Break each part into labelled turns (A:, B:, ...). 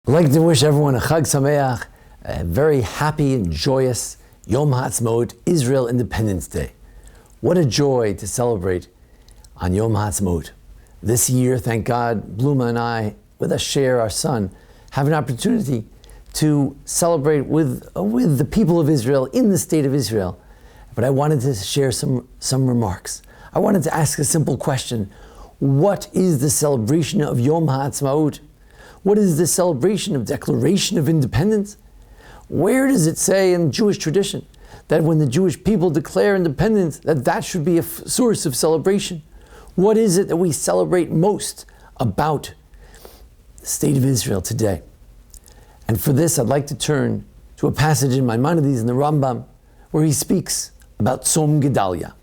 A: I'd like to wish everyone a Chag Sameach, a very happy and joyous Yom Haatzmaut, Israel Independence Day. What a joy to celebrate on Yom Haatzmaut. This year, thank God, Bluma and I, with Asher, our son, have an opportunity to celebrate with the people of Israel in the state of Israel. But I wanted to share some remarks. I wanted to ask a simple question. What is the celebration of Yom Haatzmaut? What is the celebration of Declaration of Independence? Where does it say in Jewish tradition that when the Jewish people declare independence, that should be a source of celebration? What is it that we celebrate most about the state of Israel today? And for this, I'd like to turn to a passage in Maimonides in the Rambam, where he speaks about Tzom Gedalia.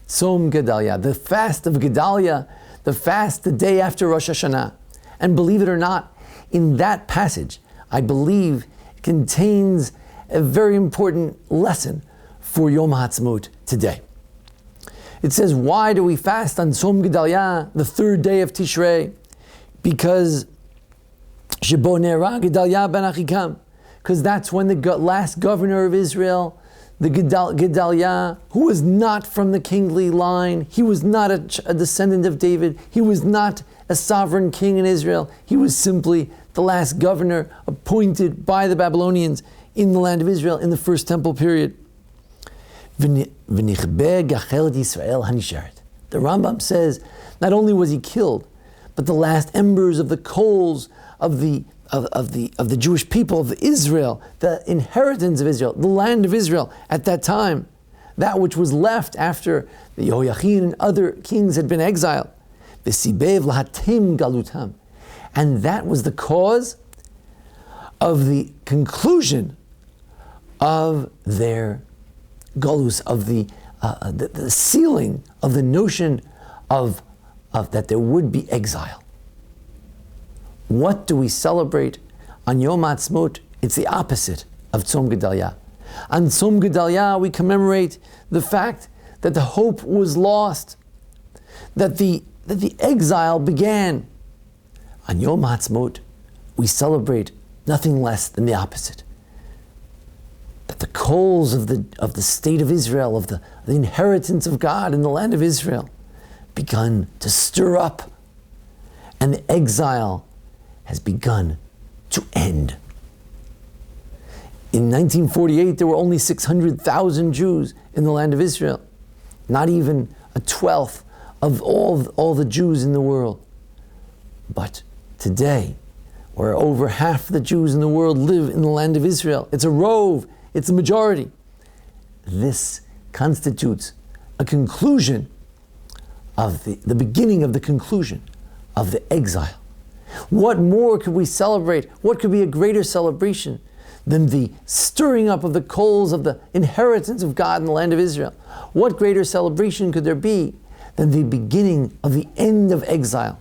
A: Tzom Gedalia, the fast of Gedalia, the fast the day after Rosh Hashanah. And believe it or not, in that passage, I believe contains a very important lesson for Yom Haatzmaut today. It says, why do we fast on Tzom Gedalia, the third day of Tishrei? Because Shebo Ne'era Gedalia ben Achikam, because that's when the last governor of Israel, the Gedalia, who was not from the kingly line, he was not a descendant of David, he was not a sovereign king in Israel, he was simply the last governor appointed by the Babylonians in the land of Israel in the first temple period. The Rambam says, not only was he killed, but the last embers of the coals of the Jewish people of Israel, the inheritance of Israel, the land of Israel at that time, that which was left after the Yehoiachin and other kings had been exiled. And that was the cause of the conclusion of their galus, of the sealing of the notion of that there would be exile. What do we celebrate on Yom Haatzmaut? It's the opposite of Tzom Gedalia. On Tzom Gedalia, we commemorate the fact that the hope was lost, that the exile began. On Yom Haatzmaut, we celebrate nothing less than the opposite. That the coals of the state of Israel, of the inheritance of God in the land of Israel, begun to stir up, and the exile has begun to end. In 1948, there were only 600,000 Jews in the land of Israel, not even a 1/12 of all the Jews in the world. But today, where over half the Jews in the world live in the land of Israel, it's a rove, it's a majority. This constitutes a conclusion of the beginning of the conclusion of the exile. What more could we celebrate? What could be a greater celebration than the stirring up of the coals of the inheritance of God in the land of Israel? What greater celebration could there be than the beginning of the end of exile?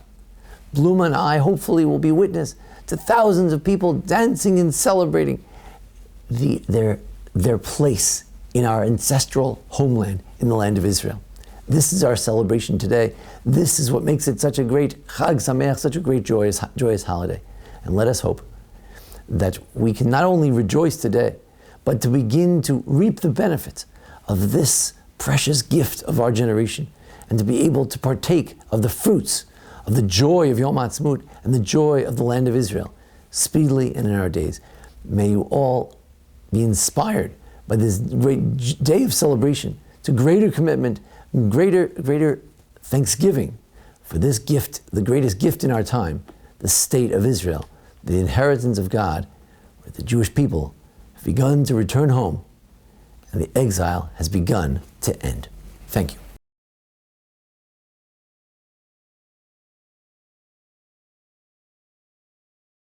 A: Bluma and I hopefully will be witness to thousands of people dancing and celebrating their place in our ancestral homeland in the land of Israel. This is our celebration today. This is what makes it such a great Chag Sameach, such a great joyous holiday. And let us hope that we can not only rejoice today, but to begin to reap the benefits of this precious gift of our generation, and to be able to partake of the fruits of the joy of Yom Haatzmaut and the joy of the land of Israel, speedily and in our days. May you all be inspired by this great day of celebration to greater commitment, greater thanksgiving for this gift, the greatest gift in our time, the state of Israel, the inheritance of God, where the Jewish people have begun to return home and the exile has begun to end. Thank you.